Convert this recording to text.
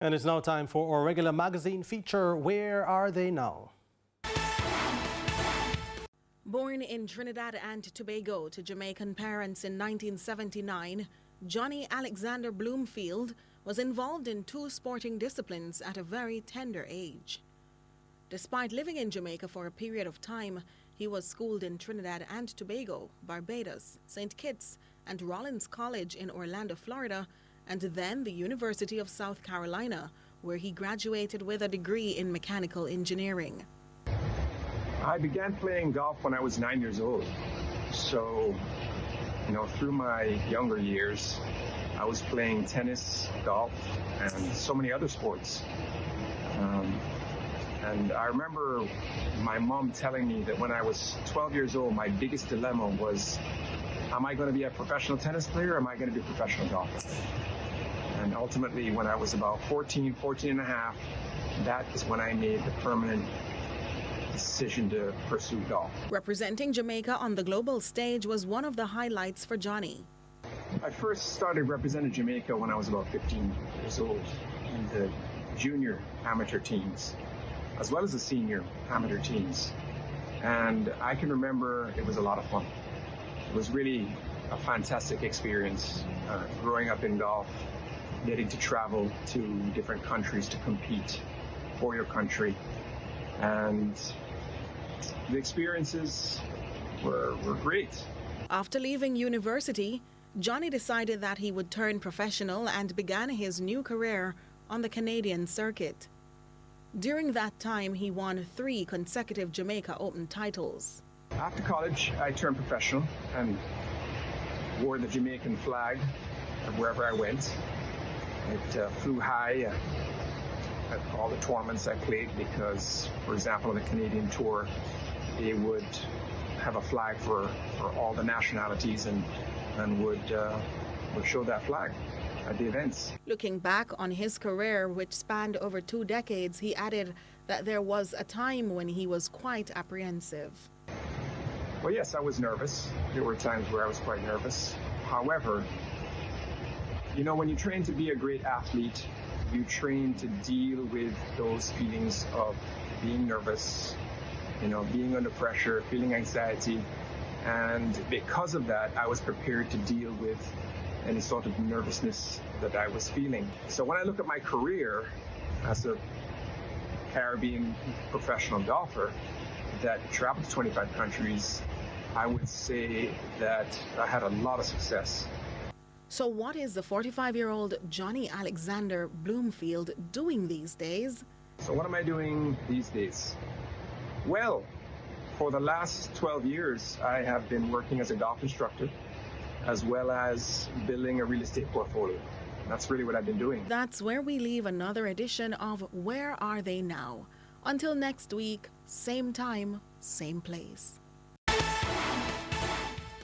And it's now time for our regular magazine feature, Where Are They Now? Born in Trinidad and Tobago to Jamaican parents in 1979, Johnny Alexander Bloomfield was involved in two sporting disciplines at a very tender age. Despite living in Jamaica for a period of time, he was schooled in Trinidad and Tobago, Barbados, St. Kitts, and Rollins College in Orlando, Florida, and then the University of South Carolina, where he graduated with a degree in mechanical engineering. I began playing golf when I was 9 years old. So, through my younger years, I was playing tennis, golf, and so many other sports. And I remember my mom telling me that when I was 12 years old, my biggest dilemma was, am I going to be a professional tennis player or am I going to be a professional golfer? And ultimately, when I was about 14 and a half, that is when I made the permanent decision to pursue golf. Representing Jamaica on the global stage was one of the highlights for Johnny. I first started representing Jamaica when I was about 15 years old in the junior amateur teams, as well as the senior amateur teams. And I can remember it was a lot of fun. It was really a fantastic experience growing up in golf, getting to travel to different countries to compete for your country. And the experiences were great. After leaving university, Johnny decided that he would turn professional and began his new career on the Canadian circuit. During that time, he won 3 consecutive Jamaica Open titles. After college, I turned professional and wore the Jamaican flag wherever I went. It flew high at all the tournaments I played because, for example, on the Canadian Tour, they would have a flag for all the nationalities and would show that flag at the events. Looking back on his career, which spanned over 2 decades, he added that there was a time when he was quite apprehensive. Well, yes, I was nervous. There were times where I was quite nervous. However, when you train to be a great athlete, you train to deal with those feelings of being nervous, being under pressure, feeling anxiety. And because of that, I was prepared to deal with any sort of nervousness that I was feeling. So when I look at my career as a Caribbean professional golfer that traveled to 25 countries, I would say that I had a lot of success. So what is the 45-year-old Johnny Alexander Bloomfield doing these days? So what am I doing these days? Well, for the last 12 years, I have been working as a golf instructor, as well as building a real estate portfolio. That's really what I've been doing. That's where we leave another edition of Where Are They Now? Until next week, same time, same place.